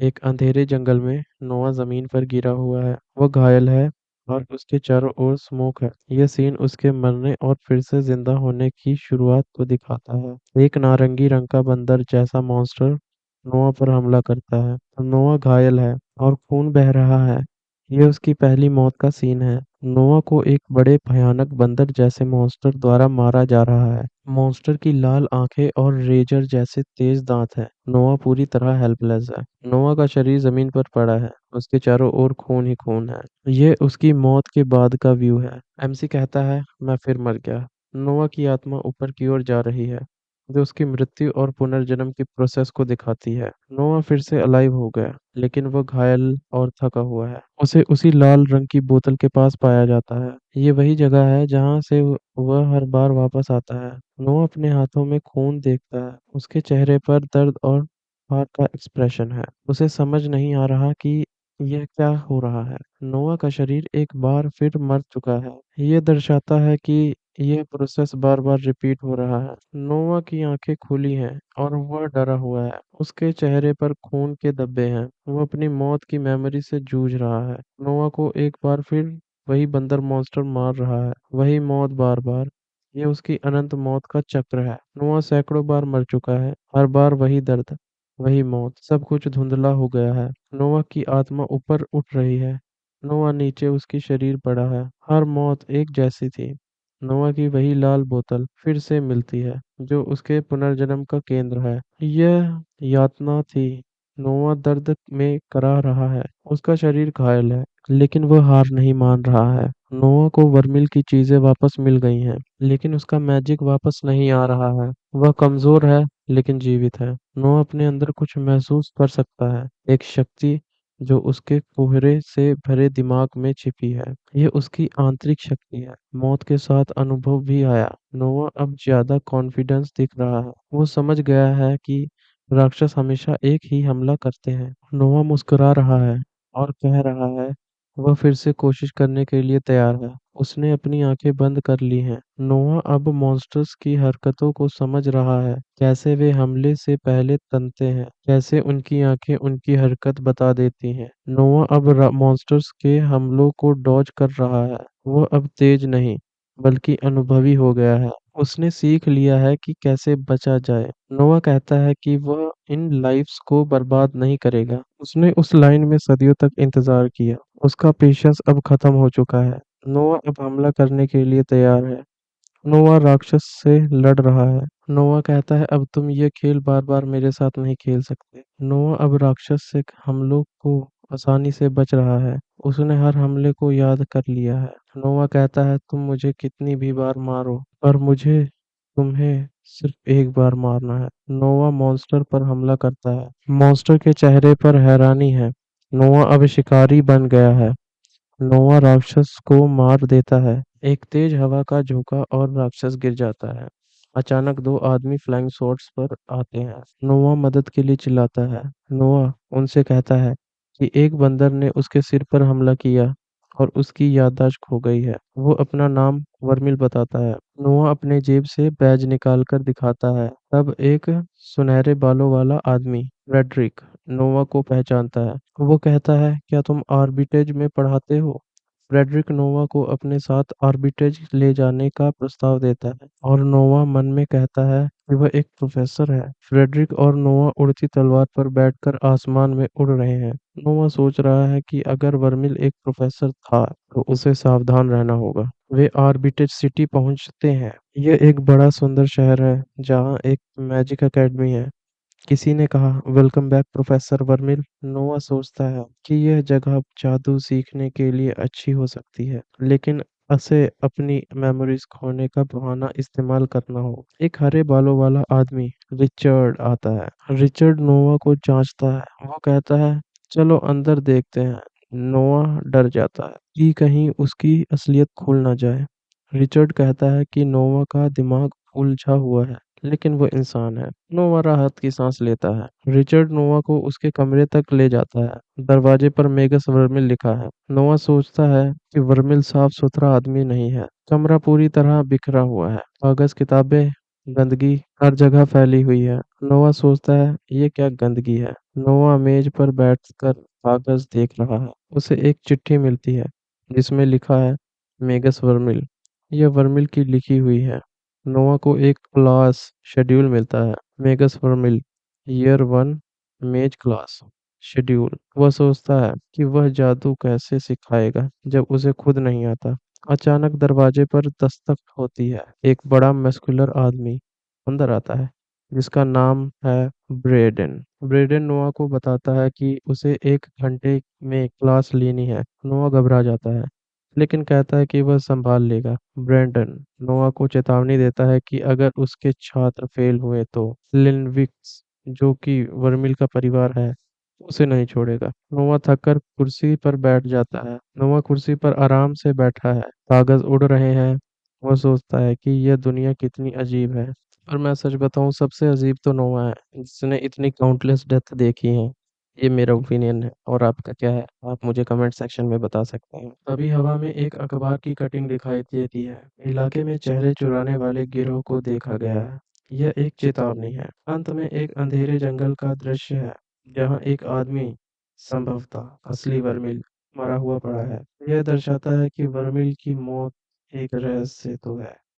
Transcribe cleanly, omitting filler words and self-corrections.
एक अंधेरे जंगल में नोआ जमीन पर गिरा हुआ है। वो घायल है और उसके चारों ओर स्मोक है। यह सीन उसके मरने और फिर से जिंदा होने की शुरुआत को दिखाता है। एक नारंगी रंग का बंदर जैसा मॉन्स्टर नोआ पर हमला करता है। नोआ घायल है और खून बह रहा है। यह उसकी पहली मौत का सीन है। नोआ को एक बड़े भयानक बंदर जैसे मॉन्स्टर द्वारा मारा जा रहा है। मॉन्स्टर की लाल आंखें और रेजर जैसे तेज दांत हैं। नोआ पूरी तरह हेल्पलेस है। नोआ का शरीर जमीन पर पड़ा है। उसके चारों ओर खून ही खून है। ये उसकी मौत के बाद का व्यू है। एमसी कहता है, मैं फिर मर गया। नोआ की आत्मा ऊपर की ओर जा रही है, जो उसकी मृत्यु और पुनर्जन्म की प्रोसेस को दिखाती है। नोआ फिर से अलाइव हो गया, लेकिन वो घायल और थका हुआ है। उसे उसी लाल रंग की बोतल के पास पाया जाता है। ये वही जगह है जहाँ से वह हर बार वापस आता है। नोआ अपने हाथों में खून देखता है। उसके चेहरे पर दर्द और हार का एक्सप्रेशन है। उसे समझ नहीं आ रहा कि यह क्या हो रहा है। नोआ का शरीर एक बार फिर मर चुका है। यह दर्शाता है कि यह प्रोसेस बार बार रिपीट हो रहा है। नोआ की आंखें खुली हैं और वह डरा हुआ है। उसके चेहरे पर खून के धब्बे हैं। वो अपनी मौत की मेमोरी से जूझ रहा है। नोआ को एक बार फिर वही बंदर मॉन्स्टर मार रहा है। वही मौत बार बार। ये उसकी अनंत मौत का चक्र है। नोआ सैकड़ों बार मर चुका है। हर बार वही दर्द, वही मौत। सब कुछ धुंधला हो गया है। नोआ की आत्मा ऊपर उठ रही है। नोआ नीचे, उसकी शरीर पड़ा है। हर मौत एक जैसी थी। नोआ की वही लाल बोतल फिर से मिलती है, जो उसके पुनर्जन्म का केंद्र है। यह यातना थी। नोआ दर्द में करा रहा है। उसका शरीर घायल है, लेकिन वह हार नहीं मान रहा है। नोआ को वर्मिल की चीजें वापस मिल गई हैं, लेकिन उसका मैजिक वापस नहीं आ रहा है। वह कमजोर है, लेकिन जीवित है। नोआ अपने अंदर कुछ महसूस कर सकता है, एक शक्ति जो उसके कोहरे से भरे दिमाग में छिपी है। ये उसकी आंतरिक शक्ति है। मौत के साथ अनुभव भी आया। नोआ अब ज्यादा कॉन्फिडेंस दिख रहा है। वो समझ गया है कि राक्षस हमेशा एक ही हमला करते हैं। नोआ मुस्कुरा रहा है और कह रहा है, वह फिर से कोशिश करने के लिए तैयार है। उसने अपनी आंखें बंद कर ली हैं। नोआ अब मॉन्स्टर्स की हरकतों को समझ रहा है, कैसे वे हमले से पहले तनते हैं, कैसे उनकी आंखें उनकी हरकत बता देती हैं। नोआ अब मॉन्स्टर्स के हमलों को डॉज कर रहा है। वह अब तेज नहीं, बल्कि अनुभवी हो गया है। उसने सीख लिया है कि कैसे बचा जाए। नोआ कहता है कि वह इन लाइफ्स को बर्बाद नहीं करेगा। उसने उस लाइन में सदियों तक इंतजार किया। उसका पेशेंस अब खत्म हो चुका है। नोआ अब हमला करने के लिए तैयार है। नोआ राक्षस से लड़ रहा है। नोआ कहता है, अब तुम ये खेल बार बार मेरे साथ नहीं खेल सकते। नोआ अब राक्षस से हमलों को आसानी से बच रहा है। उसने हर हमले को याद कर लिया है। नोआ कहता है, तुम मुझे कितनी भी बार मारो, पर मुझे तुम्हें सिर्फ एक बार मारना है। नोआ मॉन्स्टर पर हमला करता है। मॉन्स्टर के चेहरे पर हैरानी है। नोआ अब शिकारी बन गया है। नोआ राक्षस को मार देता है। एक तेज हवा का झोंका और राक्षस गिर जाता है। अचानक दो आदमी फ्लाइंग स्वॉर्ड्स पर आते हैं। नोआ मदद के लिए चिल्लाता है। नोआ उनसे कहता है कि एक बंदर ने उसके सिर पर हमला किया और उसकी याददाश्त खो गई है। वो अपना नाम वर्मिल बताता है। नोआ अपने जेब से बैज निकाल कर दिखाता है। तब एक सुनहरे बालों वाला आदमी, फ्रेडरिक, नोवा को पहचानता है। वो कहता है, क्या तुम आर्बिटेज में पढ़ाते हो? फ्रेडरिक नोवा को अपने साथ आर्बिटेज ले जाने का प्रस्ताव देता है, और नोवा मन में कहता है कि वह एक प्रोफेसर है। फ्रेडरिक और नोवा उड़ती तलवार पर बैठकर आसमान में उड़ रहे हैं। नोवा सोच रहा है कि अगर वर्मिल एक प्रोफेसर था, तो उसे सावधान रहना होगा। वे आर्बिटेज सिटी पहुंचते हैं। यह एक बड़ा सुंदर शहर है, जहां एक मैजिक एकेडमी है। किसी ने कहा, वेलकम बैक प्रोफेसर वर्मिल। नोआ सोचता है कि यह जगह जादू सीखने के लिए अच्छी हो सकती है, लेकिन उसे अपनी मेमोरीज खोने का बहाना इस्तेमाल करना हो। एक हरे बालों वाला आदमी, रिचर्ड, आता है। रिचर्ड नोआ को जांचता है। वो कहता है, चलो अंदर देखते हैं। नोआ डर जाता है कि कहीं उसकी असलियत खुल ना जाए। रिचर्ड कहता है कि नोवा का दिमाग उलझा हुआ है, लेकिन वो इंसान है। नोवा राहत की सांस लेता है। रिचर्ड नोवा को उसके कमरे तक ले जाता है। दरवाजे पर मेगस वर्मिल लिखा है। नोवा सोचता है कि वर्मिल साफ सुथरा आदमी नहीं है। कमरा पूरी तरह बिखरा हुआ है। कागज, किताबें गंदगी हर जगह फैली हुई है। नोआ सोचता है ये क्या गंदगी है। नोआ मेज पर बैठकर कागज देख रहा है। उसे एक चिट्ठी मिलती है जिसमें लिखा है मेगस वर्मिल। यह वर्मिल की लिखी हुई है। नोआ को एक क्लास शेड्यूल मिलता है। मेगस वर्मिल ईयर 1 मेज क्लास शेड्यूल। वह सोचता है कि वह जादू कैसे सिखाएगा जब उसे खुद नहीं आता। अचानक दरवाजे पर दस्तक होती है। एक बड़ा मस्कुलर आदमी अंदर आता है जिसका नाम है ब्रेडन। ब्रेडन नोआ को बताता है कि उसे 1 घंटे में क्लास लेनी है। नोआ घबरा जाता है लेकिन कहता है कि वह संभाल लेगा। ब्रेंडन नोआ को चेतावनी देता है कि अगर उसके छात्र फेल हुए तो लिनविक्स जो कि वर्मिल का परिवार है उसे नहीं छोड़ेगा। नोआ थककर कुर्सी पर बैठ जाता है। नोआ कुर्सी पर आराम से बैठा है। कागज उड़ रहे हैं। वह सोचता है कि यह दुनिया कितनी अजीब है। और मैं सच बताऊं सबसे अजीब तो नोआ है जिसने इतनी काउंटलेस डेथ देखी है। ये मेरा ओपिनियन है और आपका क्या है आप मुझे कमेंट सेक्शन में बता सकते हैं। तभी हवा में एक अखबार की कटिंग दिखाई देती है। इलाके में चेहरे चुराने वाले गिरोह को देखा गया है। यह एक चेतावनी है। अंत में एक अंधेरे जंगल का दृश्य है जहाँ एक आदमी संभवतः असली वर्मिल मरा हुआ पड़ा है। यह दर्शाता है कि वर्मिल की मौत एक रहस्य तो है